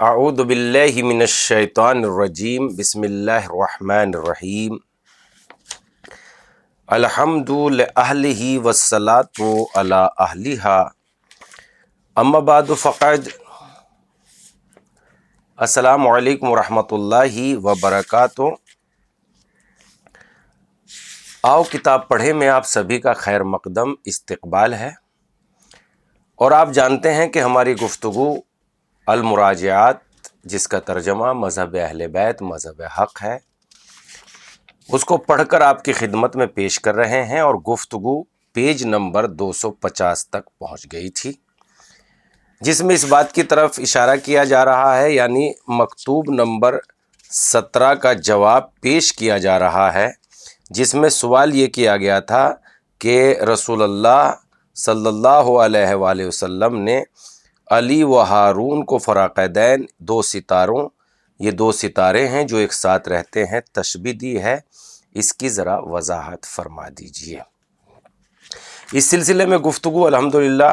اعوذ باللہ من الشیطان الرجیم بسم اللہ الرحمن الرحیم الحمد لأہلہ والصلاۃ علی اہلہا اما بعد فقد السلام علیکم ورحمۃ اللہ وبرکاتہ۔ آؤ کتاب پڑھے میں آپ سبھی کا خیر مقدم استقبال ہے، اور آپ جانتے ہیں کہ ہماری گفتگو المراجعات، جس کا ترجمہ مذہب اہل بیت مذہب حق ہے، اس کو پڑھ کر آپ کی خدمت میں پیش کر رہے ہیں، اور گفتگو پیج نمبر 250 تک پہنچ گئی تھی، جس میں اس بات کی طرف اشارہ کیا جا رہا ہے، یعنی مکتوب نمبر 17 کا جواب پیش کیا جا رہا ہے، جس میں سوال یہ کیا گیا تھا کہ رسول اللہ صلی اللہ علیہ وآلہ وسلم نے علی و ہارون کو فراقدین، دو ستاروں، یہ دو ستارے ہیں جو ایک ساتھ رہتے ہیں، تشبیہ دی ہے، اس کی ذرا وضاحت فرما دیجئے۔ اس سلسلے میں گفتگو الحمدللہ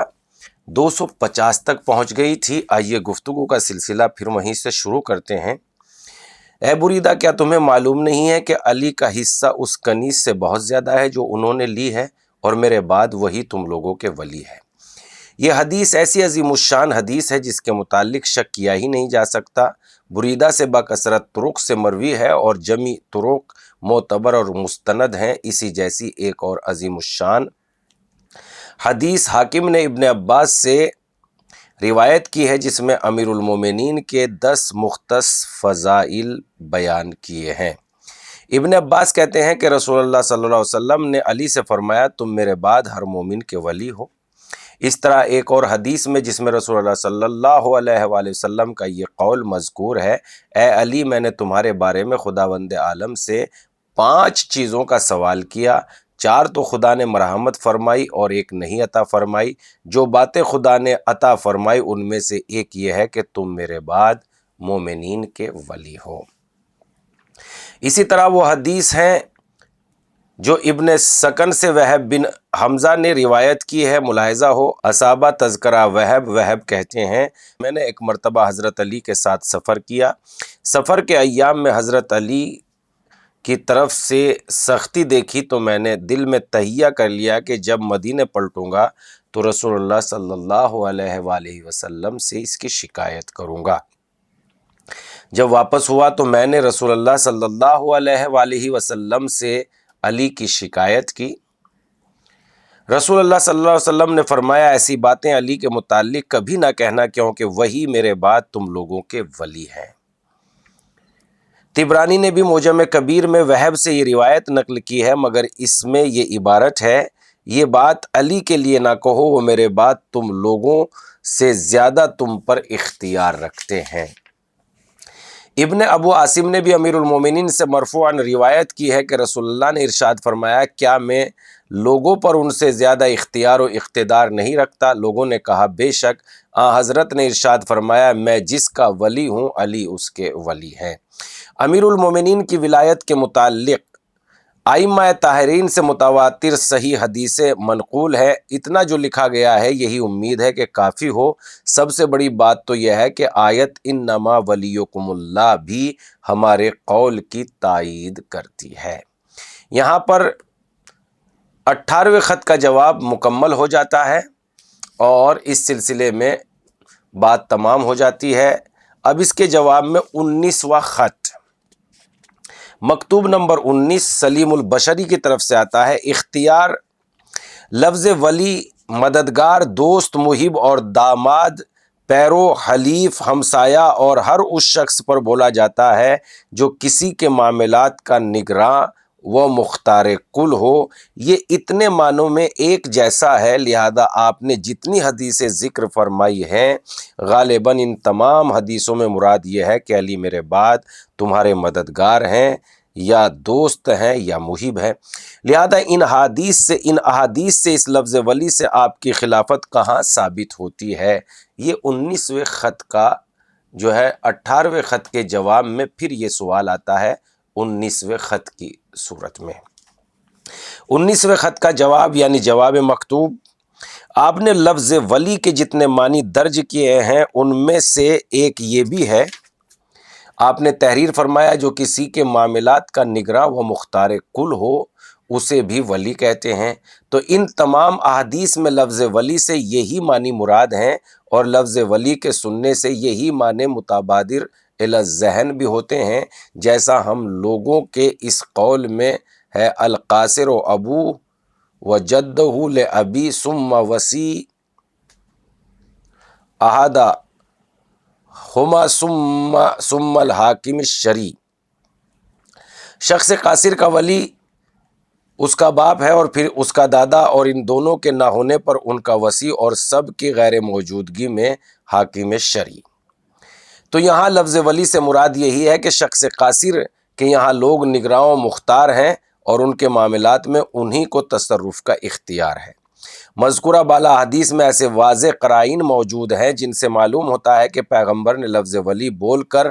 250 تک پہنچ گئی تھی۔ آئیے گفتگو کا سلسلہ پھر وہیں سے شروع کرتے ہیں۔ اے بریدہ، کیا تمہیں معلوم نہیں ہے کہ علی کا حصہ اس کنیز سے بہت زیادہ ہے جو انہوں نے لی ہے، اور میرے بعد وہی تم لوگوں کے ولی ہے۔ یہ حدیث ایسی عظیم الشان حدیث ہے جس کے متعلق شک کیا ہی نہیں جا سکتا۔ بریدہ سے بکثرت طرق سے مروی ہے، اور جمی طرق معتبر اور مستند ہیں۔ اسی جیسی ایک اور عظیم الشان حدیث حاکم نے ابن عباس سے روایت کی ہے، جس میں امیر المومنین کے 10 مختص فضائل بیان کیے ہیں۔ ابن عباس کہتے ہیں کہ رسول اللہ صلی اللہ علیہ وسلم نے علی سے فرمایا، تم میرے بعد ہر مومن کے ولی ہو۔ اس طرح ایک اور حدیث میں، جس میں رسول اللہ صلی اللہ علیہ وآلہ وسلم کا یہ قول مذکور ہے، اے علی، میں نے تمہارے بارے میں خداوند عالم سے 5 چیزوں کا سوال کیا، 4 تو خدا نے مرحمت فرمائی اور ایک نہیں عطا فرمائی۔ جو باتیں خدا نے عطا فرمائی ان میں سے ایک یہ ہے کہ تم میرے بعد مومنین کے ولی ہو۔ اسی طرح وہ حدیث ہیں جو ابن سکن سے وہب بن حمزہ نے روایت کی ہے، ملاحظہ ہو اصابہ تذکرہ وہب کہتے ہیں، میں نے ایک مرتبہ حضرت علی کے ساتھ سفر کیا۔ سفر کے ایام میں حضرت علی کی طرف سے سختی دیکھی تو میں نے دل میں تہیہ کر لیا کہ جب مدینے پلٹوں گا تو رسول اللہ صلی اللہ علیہ وآلہ وسلم سے اس کی شکایت کروں گا۔ جب واپس ہوا تو میں نے رسول اللہ صلی اللہ علیہ وآلہ وسلم سے علی کی شکایت کی۔ رسول اللہ صلی اللہ علیہ وسلم نے فرمایا، ایسی باتیں علی کے متعلق کبھی نہ کہنا، کیونکہ وہی میرے بعد تم لوگوں کے ولی ہیں۔ طبرانی نے بھی معجم کبیر میں وہب سے یہ روایت نقل کی ہے، مگر اس میں یہ عبارت ہے، یہ بات علی کے لیے نہ کہو، وہ میرے بعد تم لوگوں سے زیادہ تم پر اختیار رکھتے ہیں۔ ابن ابو عاصم نے بھی امیر المومنین سے مرفوعاً روایت کی ہے کہ رسول اللہ نے ارشاد فرمایا، کیا میں لوگوں پر ان سے زیادہ اختیار و اقتدار نہیں رکھتا؟ لوگوں نے کہا بے شک۔ حضرت نے ارشاد فرمایا، میں جس کا ولی ہوں علی اس کے ولی ہیں۔ امیر المومنین کی ولایت کے متعلق ائمہ طاہرین سے متواتر صحیح حدیثیں منقول ہے۔ اتنا جو لکھا گیا ہے یہی امید ہے کہ کافی ہو۔ سب سے بڑی بات تو یہ ہے کہ آیت انما ولیکم اللہ بھی ہمارے قول کی تائید کرتی ہے۔ یہاں پر 18ویں خط کا جواب مکمل ہو جاتا ہے، اور اس سلسلے میں بات تمام ہو جاتی ہے۔ اب اس کے جواب میں 19واں خط مکتوب نمبر 19 سلیم البشری کی طرف سے آتا ہے۔ اختیار لفظ ولی مددگار، دوست، محب اور داماد، پیرو، حلیف، ہمسایہ اور ہر اس شخص پر بولا جاتا ہے جو کسی کے معاملات کا نگراں و مختار کل ہو۔ یہ اتنے معنوں میں ایک جیسا ہے، لہذا آپ نے جتنی حدیثیں ذکر فرمائی ہیں غالباً ان تمام حدیثوں میں مراد یہ ہے کہ علی میرے بعد تمہارے مددگار ہیں، یا دوست ہیں، یا محب ہیں۔ لہذا ان احادیث سے اس لفظ ولی سے آپ کی خلافت کہاں ثابت ہوتی ہے؟ یہ 19ویں خط کا جو ہے 18ویں خط کے جواب میں پھر یہ سوال آتا ہے 19ویں خط کی صورت میں۔ 19ویں خط کا جواب یعنی جواب مکتوب آپ نے لفظ ولی کے جتنے معنی درج کیے ہیں ان میں سے ایک یہ بھی ہے، آپ نے تحریر فرمایا جو کسی کے معاملات کا نگراں و مختار کل ہو اسے بھی ولی کہتے ہیں۔ تو ان تمام احادیث میں لفظ ولی سے یہی معنی مراد ہیں، اور لفظ ولی کے سننے سے یہی معنی متبادر الی الذہن بھی ہوتے ہیں، جیسا ہم لوگوں کے اس قول میں ہے القاصر و ابو و جدہ لابی ثم وسی احدہ ہما ثم الحاکم الشرعی۔ شخص قاصر کا ولی اس کا باپ ہے اور پھر اس کا دادا، اور ان دونوں کے نہ ہونے پر ان کا وصی اور سب کی غیر موجودگی میں حاکم شرعی۔ تو یہاں لفظ ولی سے مراد یہی ہے کہ شخص قاصر کے یہاں لوگ نگراں و مختار ہیں اور ان کے معاملات میں انہی کو تصرف کا اختیار ہے۔ مذکورہ بالا حدیث میں ایسے واضح قرائن موجود ہیں جن سے معلوم ہوتا ہے کہ پیغمبر نے لفظ ولی بول کر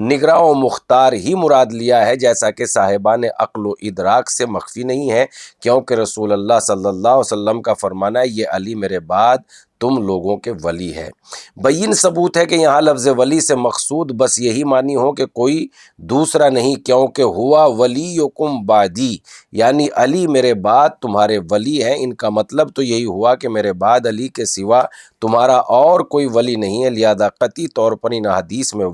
نگراں و مختار ہی مراد لیا ہے، جیسا کہ صاحبان عقل و ادراک سے مخفی نہیں ہے، کیونکہ رسول اللہ صلی اللہ علیہ وسلم کا فرمانا ہے یہ علی میرے بعد تم لوگوں کے ولی ہے۔ بین ثبوت ہے کہ یہاں لفظ ولی سے مقصود بس یہی معنی ہو کہ کوئی دوسرا نہیں، کیونکہ ہوا ولیکم بعدی، یعنی علی میرے بعد تمہارے ولی ہیں۔ ان کا مطلب تو یہی ہوا کہ میرے بعد علی کے سوا تمہارا اور کوئی ولی نہیں ہے، لہذا قطعی طور پر ان حدیث میں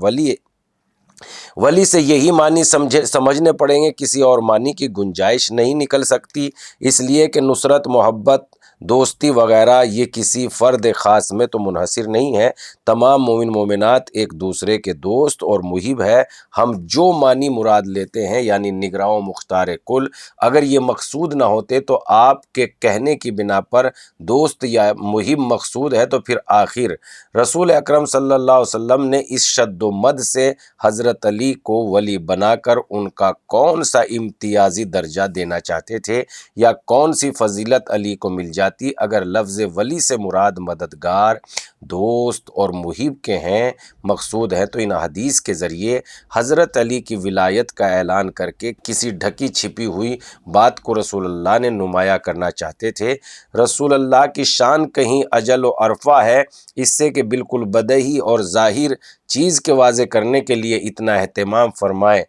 ولی سے یہی معنی سمجھنے پڑیں گے، کسی اور معنی کی گنجائش نہیں نکل سکتی، اس لیے کہ نصرت، محبت، دوستی وغیرہ یہ کسی فرد خاص میں تو منحصر نہیں ہے، تمام مومن مومنات ایک دوسرے کے دوست اور محب ہے۔ ہم جو معنی مراد لیتے ہیں یعنی نگراں و مختار کل، اگر یہ مقصود نہ ہوتے تو آپ کے کہنے کی بنا پر دوست یا محب مقصود ہے، تو پھر آخر رسول اکرم صلی اللہ علیہ وسلم نے اس شد و مد سے حضرت علی کو ولی بنا کر ان کا کون سا امتیازی درجہ دینا چاہتے تھے، یا کون سی فضیلت علی کو مل جاتی اگر لفظ ولی سے مراد مددگار، دوست اور محب کے ہیں مقصود ہے، تو ان حدیث کے ذریعے حضرت علی کی ولایت کا اعلان کر کے کسی ڈھکی چھپی ہوئی بات کو رسول اللہ نے نمایاں کرنا چاہتے تھے۔ رسول اللہ کی شان کہیں اجل و عرفہ ہے اس سے کہ بالکل بدیہی اور ظاہر چیز کے واضح کرنے کے لیے اتنا اہتمام فرمائے۔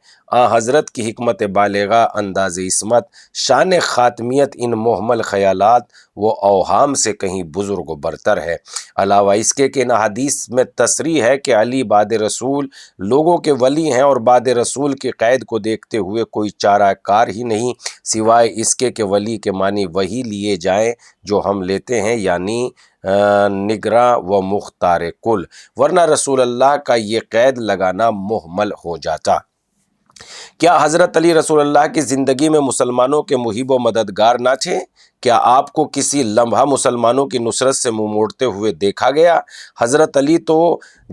حضرت کی حکمت بالغہ، انداز عصمت، شان خاتمیت ان محمل خیالات و اوہام سے کہیں بزرگ و برتر ہے۔ علاوہ اس کے کہ ان حدیث میں تصریح ہے کہ علی بعد رسول لوگوں کے ولی ہیں، اور بعد رسول کی قید کو دیکھتے ہوئے کوئی چارہ کار ہی نہیں سوائے اس کے کہ ولی کے معنی وہی لیے جائیں جو ہم لیتے ہیں، یعنی نگراں و مختار کل، ورنہ رسول اللہ کا یہ قید لگانا محمل ہو جاتا۔ کیا حضرت علی رسول اللہ کی زندگی میں مسلمانوں کے محب و مددگار نہ تھے؟ کیا آپ کو کسی لمحہ مسلمانوں کی نصرت سے منہ موڑتے ہوئے دیکھا گیا؟ حضرت علی تو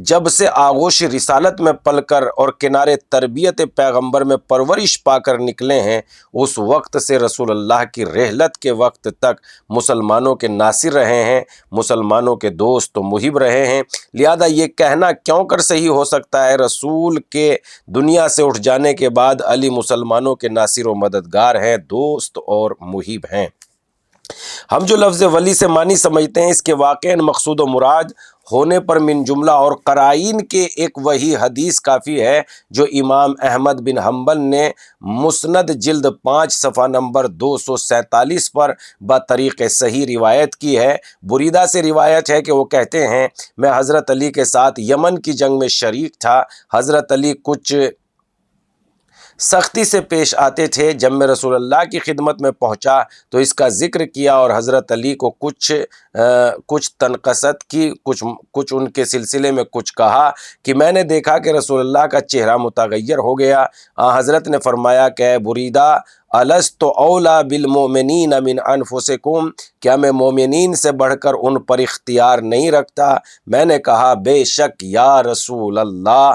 جب سے آغوش رسالت میں پل کر اور کنارے تربیت پیغمبر میں پرورش پا کر نکلے ہیں، اس وقت سے رسول اللہ کی رحلت کے وقت تک مسلمانوں کے ناصر رہے ہیں، مسلمانوں کے دوست و محب رہے ہیں۔ لہذا یہ کہنا کیوں کر صحیح ہو سکتا ہے رسول کے دنیا سے اٹھ جانے کے بعد علی مسلمانوں کے ناصر و مددگار ہیں، دوست اور محب ہیں۔ ہم جو لفظ ولی سے معنی سمجھتے ہیں اس کے واقعاً مقصود و مراد ہونے پر من جملہ اور قرائن کے ایک وہی حدیث کافی ہے جو امام احمد بن حنبل نے مسند جلد 5 صفحہ نمبر 247 پر بطریق صحیح روایت کی ہے۔ بریدہ سے روایت ہے کہ وہ کہتے ہیں میں حضرت علی کے ساتھ یمن کی جنگ میں شریک تھا۔ حضرت علی کچھ سختی سے پیش آتے تھے۔ جب میں رسول اللہ کی خدمت میں پہنچا تو اس کا ذکر کیا اور حضرت علی کو کچھ تنقصت کی، کچھ ان کے سلسلے میں کچھ کہا کہ میں نے دیکھا کہ رسول اللہ کا چہرہ متغیر ہو گیا۔ حضرت نے فرمایا کہ اے بریدہ، الست اولیٰ بالمؤمنین من انفسکم، کیا میں مومنین سے بڑھ کر ان پر اختیار نہیں رکھتا؟ میں نے کہا بے شک یا رسول اللہ۔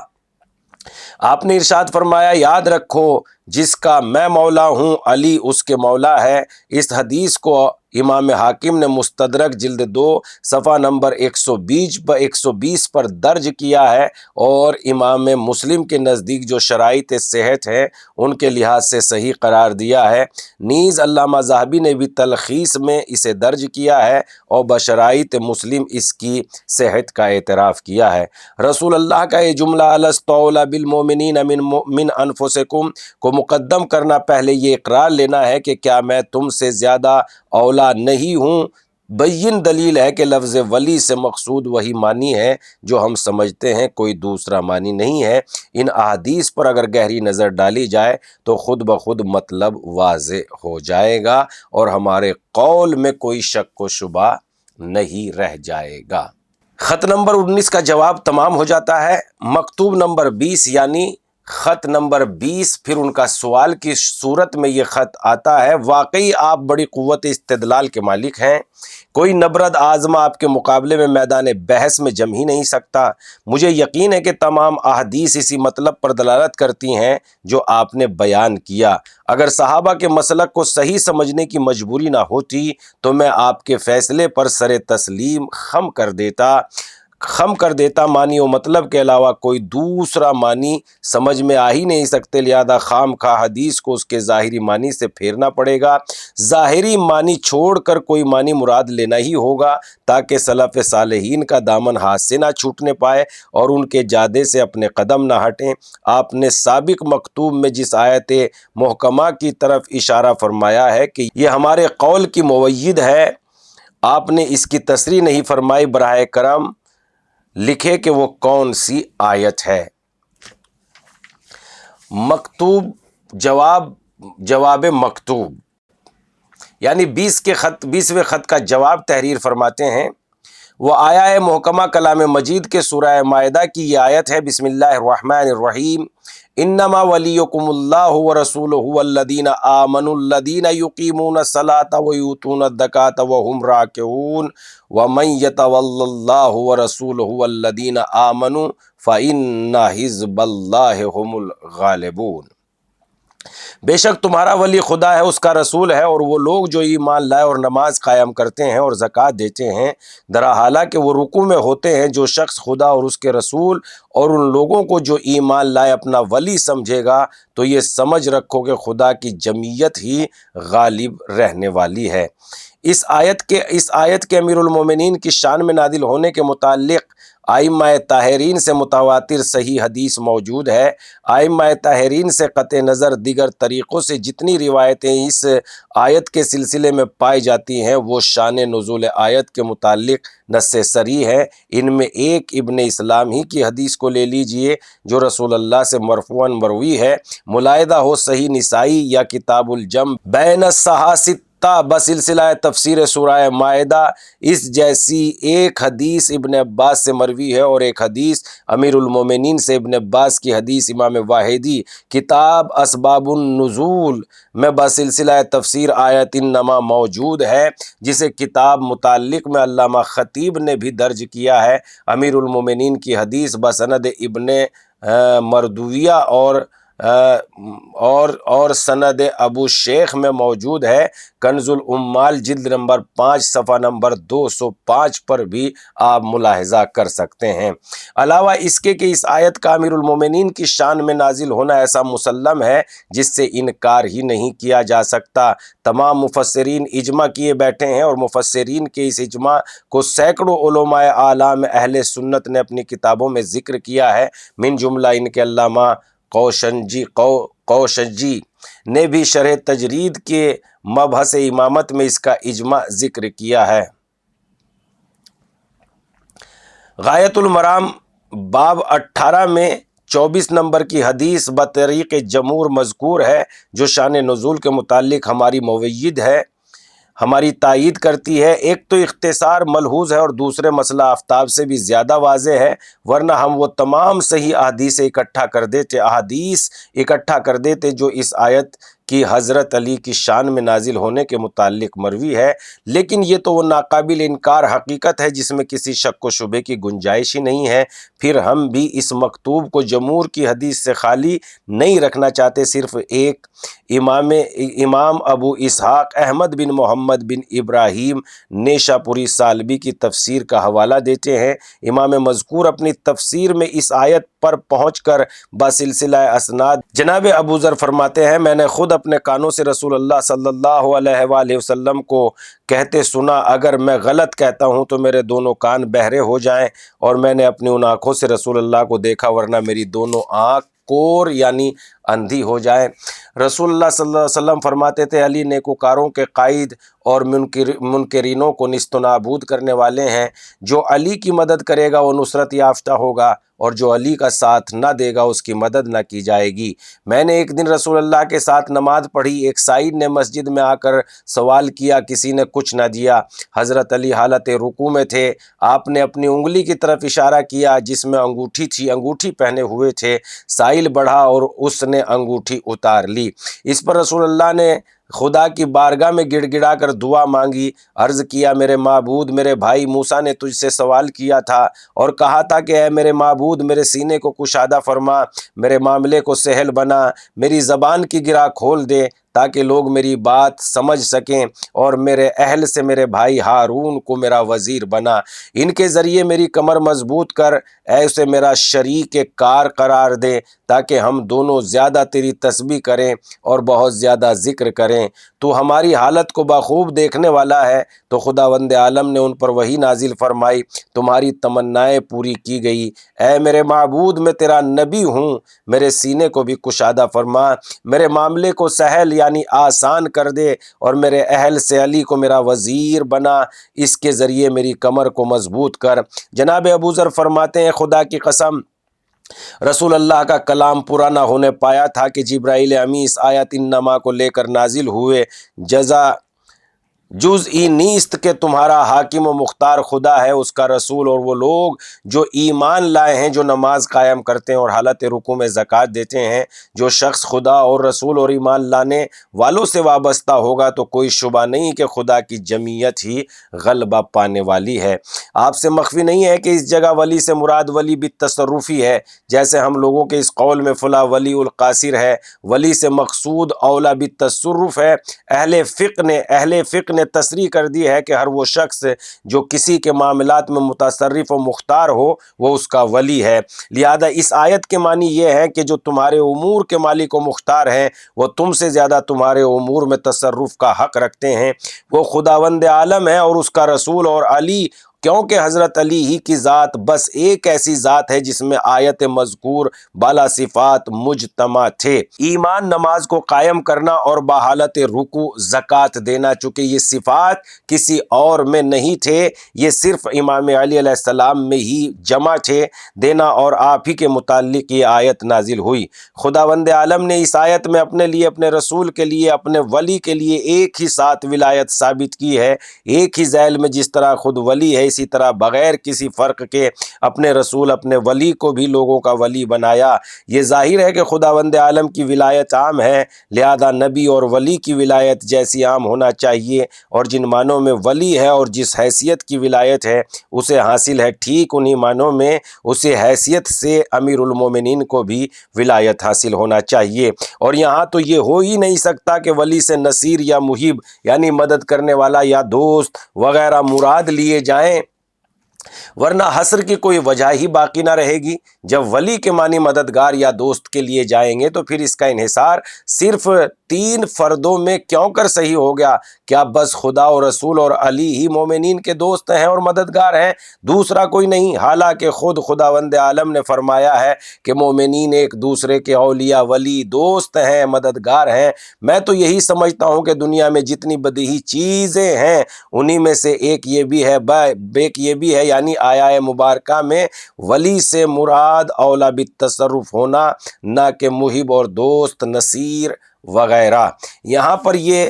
آپ نے ارشاد فرمایا یاد رکھو جس کا میں مولا ہوں، علی اس کے مولا ہے۔ اس حدیث کو امام حاکم نے مستدرک جلد 2 صفحہ نمبر 120 پر درج کیا ہے، اور امام مسلم کے نزدیک جو شرائط صحت ہیں ان کے لحاظ سے صحیح قرار دیا ہے۔ نیز علامہ ذہبی نے بھی تلخیص میں اسے درج کیا ہے اور بشرائط مسلم اس کی صحت کا اعتراف کیا ہے۔ رسول اللہ کا یہ جملہ الست اولی بالمؤمنین من انفسکم کو مقدم کرنا پہلے یہ اقرار لینا ہے کہ کیا میں تم سے زیادہ اولا نہیں ہوں۔ بین دلیل ہے کہ لفظ ولی سے مقصود وہی معنی ہے جو ہم سمجھتے ہیں، کوئی دوسرا معنی نہیں ہے۔ ان احادیث پر اگر گہری نظر ڈالی جائے تو خود بخود مطلب واضح ہو جائے گا اور ہمارے قول میں کوئی شک و شبہ نہیں رہ جائے گا۔ خط نمبر 19 کا جواب تمام ہو جاتا ہے۔ مکتوب نمبر 20 یعنی خط نمبر 20 پھر ان کا سوال کی صورت میں یہ خط آتا ہے: واقعی آپ بڑی قوت استدلال کے مالک ہیں، کوئی نبرد آزما آپ کے مقابلے میں میدان بحث میں جم ہی نہیں سکتا۔ مجھے یقین ہے کہ تمام احادیث اسی مطلب پر دلالت کرتی ہیں جو آپ نے بیان کیا۔ اگر صحابہ کے مسلک کو صحیح سمجھنے کی مجبوری نہ ہوتی تو میں آپ کے فیصلے پر سر تسلیم خم کر دیتا۔ معنی و مطلب کے علاوہ کوئی دوسرا معنی سمجھ میں آ ہی نہیں سکتے، لہذا خام خواہ حدیث کو اس کے ظاہری معنی سے پھیرنا پڑے گا۔ ظاہری معنی چھوڑ کر کوئی معنی مراد لینا ہی ہوگا تاکہ سلف صالحین کا دامن ہاتھ سے نہ چھوٹنے پائے اور ان کے جادے سے اپنے قدم نہ ہٹیں۔ آپ نے سابق مکتوب میں جس آیت محکمہ کی طرف اشارہ فرمایا ہے کہ یہ ہمارے قول کی مؤید ہے، آپ نے اس کی تصریح نہیں فرمائی۔ براہ کرم لکھے کہ وہ کون سی آیت ہے۔ مکتوب جواب مکتوب یعنی 20ویں خط کا جواب تحریر فرماتے ہیں: وہ آیا محکمہ کلام مجید کے سورہ مائدہ کی یہ آیت ہے: بسم اللہ الرحمن الرحیم، انما ولیکم اللہ ورسولہ والذین آمنوا الذین یقیمون الصلاۃ ویؤتون الزکاۃ وہم راکعون ومن یتول اللہ ورسولہ والذین آمنوا فإن حزب اللہ هم الغالبون۔ بے شک تمہارا ولی خدا ہے، اس کا رسول ہے، اور وہ لوگ جو ایمان لائے اور نماز قائم کرتے ہیں اور زکوٰۃ دیتے ہیں، درا حالانکہ وہ رکوع میں ہوتے ہیں۔ جو شخص خدا اور اس کے رسول اور ان لوگوں کو جو ایمان لائے اپنا ولی سمجھے گا تو یہ سمجھ رکھو کہ خدا کی جمعیت ہی غالب رہنے والی ہے۔ اس آیت کے امیر المومنین کی شان میں نازل ہونے کے متعلق ائمہ طاہرین سے متواتر صحیح حدیث موجود ہے۔ ائمہ طاہرین سے قطع نظر دیگر طریقوں سے جتنی روایتیں اس آیت کے سلسلے میں پائی جاتی ہیں وہ شان نزول آیت کے متعلق نص صریح ہے۔ ان میں ایک ابن اسلام ہی کی حدیث کو لے لیجئے جو رسول اللہ سے مرفوعاً مروی ہے، ملاحظہ ہو صحیح نسائی یا کتاب الجم بین الصحاست بسلسلہ تفسیر سورہ مائدہ، اس جیسی ایک حدیث ابن عباس سے مروی ہے اور ایک حدیث امیر المومنین سے ابن عباس کی حدیث امام واحدی کتاب اسباب النزول میں بسلسلہ تفسیر آیت النما موجود ہے، جسے کتاب متعلق میں علامہ خطیب نے بھی درج کیا ہے۔ امیر المومنین کی حدیث بسند ابن مردویہ اور سند ابو شیخ میں موجود ہے۔ کنز العمال جلد نمبر 5 صفحہ نمبر 205 پر بھی آپ ملاحظہ کر سکتے ہیں۔ علاوہ اس کے کہ اس آیت کا امیر المومنین کی شان میں نازل ہونا ایسا مسلم ہے جس سے انکار ہی نہیں کیا جا سکتا۔ تمام مفسرین اجماع کیے بیٹھے ہیں اور مفسرین کے اس اجماع کو سینکڑوں علماء اعلام اہل سنت نے اپنی کتابوں میں ذکر کیا ہے۔ من جملہ ان کے علامہ کوشنجی نے بھی شرح تجرید کے مبحث امامت میں اس کا اجماع ذکر کیا ہے۔ غایۃ المرام باب 18 میں 24 نمبر کی حدیث بطریق جمہور مذکور ہے جو شان نزول کے متعلق ہماری مؤید ہے، ہماری تائید کرتی ہے۔ ایک تو اختصار ملحوظ ہے اور دوسرے مسئلہ آفتاب سے بھی زیادہ واضح ہے، ورنہ ہم وہ تمام صحیح احادیث اکٹھا کر دیتے جو اس آیت کی حضرت علی کی شان میں نازل ہونے کے متعلق مروی ہے، لیکن یہ تو وہ ناقابل انکار حقیقت ہے جس میں کسی شک و شبے کی گنجائش ہی نہیں ہے۔ پھر ہم بھی اس مکتوب کو جمہور کی حدیث سے خالی نہیں رکھنا چاہتے، صرف ایک امام ابو اسحاق احمد بن محمد بن ابراہیم نیشا پوری سالبی کی تفسیر کا حوالہ دیتے ہیں۔ امام مذکور اپنی تفسیر میں اس آیت پر پہنچ کر بسلسلہ اسناد جناب ابو ذر فرماتے ہیں، میں نے خود اپنے کانوں سے رسول اللہ صلی اللہ علیہ وآلہ وسلم کو کہتے سنا، اگر میں غلط کہتا ہوں تو میرے دونوں کان بہرے ہو جائیں، اور میں نے اپنی ان آنکھوں سے رسول اللہ کو دیکھا، ورنہ میری دونوں آنکھ کور یعنی اندھی ہو جائیں۔ رسول اللہ صلی اللہ علیہ وسلم فرماتے تھے، علی نیکوکاروں کے قائد اور منکرینوں کو نیست و نابود کرنے والے ہیں، جو علی کی مدد کرے گا وہ نصرت یافتہ ہوگا، اور جو علی کا ساتھ نہ دے گا اس کی مدد نہ کی جائے گی۔ میں نے ایک دن رسول اللہ کے ساتھ نماز پڑھی، ایک سائل نے مسجد میں آ کر سوال کیا، کسی نے کچھ نہ دیا۔ حضرت علی حالت رکوع میں تھے، آپ نے اپنی انگلی کی طرف اشارہ کیا جس میں انگوٹھی تھی، انگوٹھی پہنے ہوئے تھے۔ سائل بڑھا اور اس نے انگوٹھی اتار لی۔ اس پر رسول اللہ نے خدا کی بارگاہ میں گڑ گڑا کر دعا مانگی، عرض کیا، میرے معبود، میرے بھائی موسیٰ نے تجھ سے سوال کیا تھا اور کہا تھا کہ اے میرے معبود، میرے سینے کو کشادہ فرما، میرے معاملے کو سہل بنا، میری زبان کی گرہ کھول دے تاکہ لوگ میری بات سمجھ سکیں، اور میرے اہل سے میرے بھائی ہارون کو میرا وزیر بنا، ان کے ذریعے میری کمر مضبوط کر، اے اسے میرا شریک کار قرار دے تاکہ ہم دونوں زیادہ تیری تسبیح کریں اور بہت زیادہ ذکر کریں۔ تو ہماری حالت کو بخوب دیکھنے والا ہے۔ تو خداوند عالم نے ان پر وحی نازل فرمائی، تمہاری تمنائیں پوری کی گئی، اے میرے معبود، میں تیرا نبی ہوں، میرے سینے کو بھی کشادہ فرما، میرے معاملے کو سہل یعنی آسان کر دے، اور میرے اہل سے علی کو میرا وزیر بنا، اس کے ذریعے میری کمر کو مضبوط کر۔ جناب ابو ذر فرماتے ہیں، خدا کی قسم، رسول اللہ کا کلام پورا نہ ہونے پایا تھا کہ جبرائیل امی اس آیت انما کو لے کر نازل ہوئے، جزئی نیست کہ تمہارا حاکم و مختار خدا ہے، اس کا رسول اور وہ لوگ جو ایمان لائے ہیں، جو نماز قائم کرتے ہیں اور حالت رکوع میں زکوٰۃ دیتے ہیں۔ جو شخص خدا اور رسول اور ایمان لانے والوں سے وابستہ ہوگا تو کوئی شبہ نہیں کہ خدا کی جمعیت ہی غلبہ پانے والی ہے۔ آپ سے مخفی نہیں ہے کہ اس جگہ ولی سے مراد ولی بالتصرفی ہے، جیسے ہم لوگوں کے اس قول میں فلاں ولی القاصر ہے، ولی سے مقصود اولا بالتصرف ہے۔ اہل فقہ نے تصریح کر دی ہے کہ ہر وہ شخص جو کسی کے معاملات میں متصرف و مختار ہو وہ اس کا ولی ہے۔ لہذا اس آیت کے معنی یہ ہے کہ جو تمہارے امور کے مالک و مختار ہیں، وہ تم سے زیادہ تمہارے امور میں تصرف کا حق رکھتے ہیں، وہ خداوند عالم ہے اور اس کا رسول اور علی، کیونکہ حضرت علی ہی کی ذات بس ایک ایسی ذات ہے جس میں آیت مذکور بالا صفات مجتمع تھے، ایمان، نماز کو قائم کرنا اور بحالت رکوع زکوٰۃ دینا، چونکہ یہ صفات کسی اور میں نہیں تھے، یہ صرف امام علی علیہ السلام میں ہی جمع تھے دینا، اور آپ ہی کے متعلق یہ آیت نازل ہوئی۔ خداوند عالم نے اس آیت میں اپنے لیے، اپنے رسول کے لیے، اپنے ولی کے لیے ایک ہی ساتھ ولایت ثابت کی ہے، ایک ہی ذیل میں جس طرح خود ولی ہے اسی طرح بغیر کسی فرق کے اپنے رسول، اپنے ولی کو بھی لوگوں کا ولی بنایا۔ یہ ظاہر ہے کہ خداوند عالم کی ولایت عام ہے، لہذا نبی اور ولی کی ولایت جیسی عام ہونا چاہیے، اور جن معنوں میں ولی ہے اور جس حیثیت کی ولایت ہے اسے حاصل ہے، ٹھیک انہی معنوں میں اسی حیثیت سے امیر المومنین کو بھی ولایت حاصل ہونا چاہیے۔ اور یہاں تو یہ ہو ہی نہیں سکتا کہ ولی سے نصیر یا محب یعنی مدد کرنے والا یا دوست وغیرہ مراد لیے جائیں، ورنہ حصر کی کوئی وجہ ہی باقی نہ رہے گی۔ جب ولی کے معنی مددگار یا دوست کے لیے جائیں گے تو پھر اس کا انحصار صرف 3 فردوں میں کیوں کر صحیح ہو گیا؟ کیا بس خدا اور رسول اور علی ہی مومنین کے دوست ہیں اور مددگار ہیں، دوسرا کوئی نہیں؟ حالانکہ خود خداوند عالم نے فرمایا ہے کہ مومنین ایک دوسرے کے اولیاء، ولی، دوست ہیں، مددگار ہیں۔ میں تو یہی سمجھتا ہوں کہ دنیا میں جتنی بدیہی چیزیں ہیں انہی میں سے ایک یہ بھی ہے یعنی آیہ مبارکہ میں ولی سے مراد اولا بالتصرف ہونا، نہ کہ محب اور دوست، نصیر وغیرہ۔ یہاں پر یہ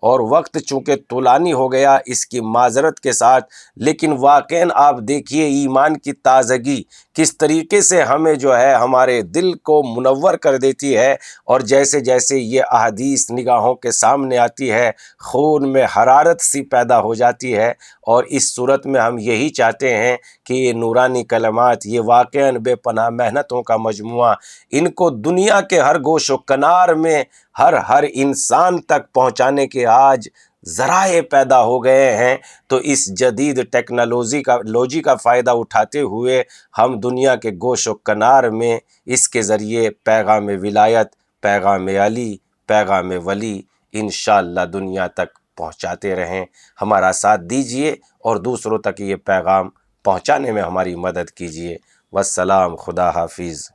اور وقت چونکہ طولانی ہو گیا اس کی معذرت کے ساتھ، لیکن واقعاً آپ دیکھیے ایمان کی تازگی کس طریقے سے ہمیں جو ہے ہمارے دل کو منور کر دیتی ہے، اور جیسے جیسے یہ احادیث نگاہوں کے سامنے آتی ہے خون میں حرارت سی پیدا ہو جاتی ہے، اور اس صورت میں ہم یہی چاہتے ہیں کہ یہ نورانی کلمات، یہ واقعاً بے پناہ محنتوں کا مجموعہ، ان کو دنیا کے ہر گوش و کنار میں ہر انسان تک پہنچانے کے آج ذرائع پیدا ہو گئے ہیں۔ تو اس جدید ٹیکنالوجی کا فائدہ اٹھاتے ہوئے ہم دنیا کے گوش و کنار میں اس کے ذریعے پیغام ولایت، پیغام علی، پیغام ولی انشاءاللہ دنیا تک پہنچاتے رہیں۔ ہمارا ساتھ دیجئے اور دوسروں تک یہ پیغام پہنچانے میں ہماری مدد کیجئے۔ والسلام، خدا حافظ۔